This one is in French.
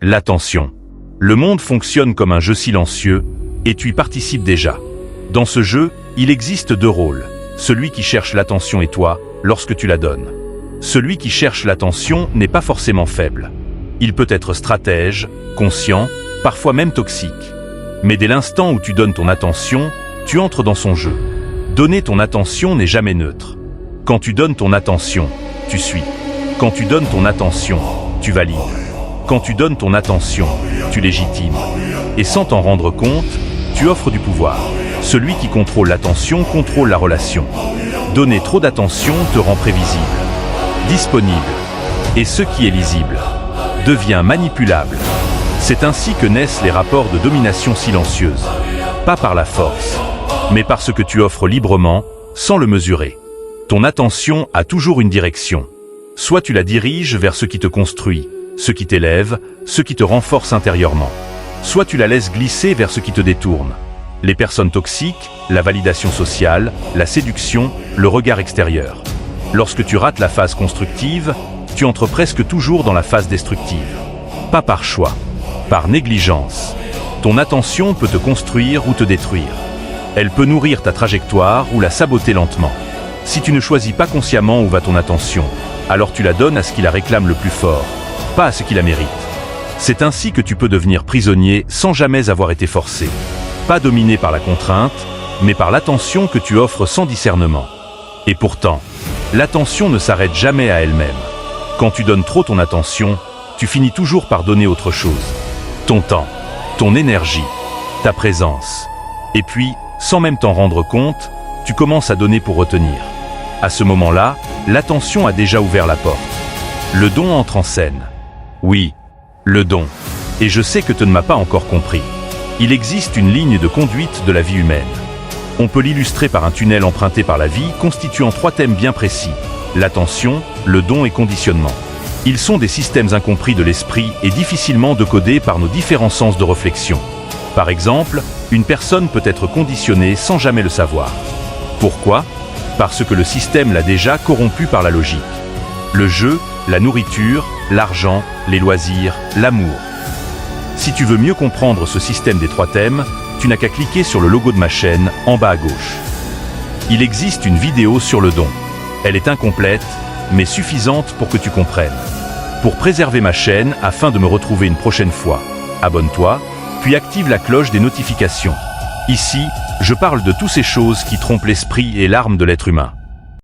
L'attention. Le monde fonctionne comme un jeu silencieux, et tu y participes déjà. Dans ce jeu, il existe deux rôles. Celui qui cherche l'attention et toi, lorsque tu la donnes. Celui qui cherche l'attention n'est pas forcément faible. Il peut être stratège, conscient, parfois même toxique. Mais dès l'instant où tu donnes ton attention, tu entres dans son jeu. Donner ton attention n'est jamais neutre. Quand tu donnes ton attention, tu suis. Quand tu donnes ton attention, tu valides. Quand tu donnes ton attention, tu légitimes. Et sans t'en rendre compte, tu offres du pouvoir. Celui qui contrôle l'attention contrôle la relation. Donner trop d'attention te rend prévisible, disponible. Et ce qui est lisible devient manipulable. C'est ainsi que naissent les rapports de domination silencieuse. Pas par la force, mais parce que tu offres librement, sans le mesurer. Ton attention a toujours une direction. Soit tu la diriges vers ce qui te construit, ce qui t'élève, ce qui te renforce intérieurement. Soit tu la laisses glisser vers ce qui te détourne. Les personnes toxiques, la validation sociale, la séduction, le regard extérieur. Lorsque tu rates la phase constructive, tu entres presque toujours dans la phase destructive. Pas par choix, par négligence. Ton attention peut te construire ou te détruire. Elle peut nourrir ta trajectoire ou la saboter lentement. Si tu ne choisis pas consciemment où va ton attention, alors tu la donnes à ce qui la réclame le plus fort, pas à ce qui la mérite. C'est ainsi que tu peux devenir prisonnier sans jamais avoir été forcé. Pas dominé par la contrainte, mais par l'attention que tu offres sans discernement. Et pourtant, l'attention ne s'arrête jamais à elle-même. Quand tu donnes trop ton attention, tu finis toujours par donner autre chose. Ton temps, ton énergie, ta présence. Et puis, sans même t'en rendre compte, tu commences à donner pour retenir. À ce moment-là, l'attention a déjà ouvert la porte. Le don entre en scène. Oui, le don. Et je sais que tu ne m'as pas encore compris. Il existe une ligne de conduite de la vie humaine. On peut l'illustrer par un tunnel emprunté par la vie constituant 3 thèmes bien précis. L'attention, le don et conditionnement. Ils sont des systèmes incompris de l'esprit et difficilement decodés par nos différents sens de réflexion. Par exemple, une personne peut être conditionnée sans jamais le savoir. Pourquoi ? Parce que le système l'a déjà corrompu par la logique. Le jeu, la nourriture, l'argent, les loisirs, l'amour. Si tu veux mieux comprendre ce système des 3 thèmes, tu n'as qu'à cliquer sur le logo de ma chaîne, en bas à gauche. Il existe une vidéo sur le don. Elle est incomplète, mais suffisante pour que tu comprennes. Pour préserver ma chaîne afin de me retrouver une prochaine fois, abonne-toi, puis active la cloche des notifications. Ici, je parle de toutes ces choses qui trompent l'esprit et l'âme de l'être humain.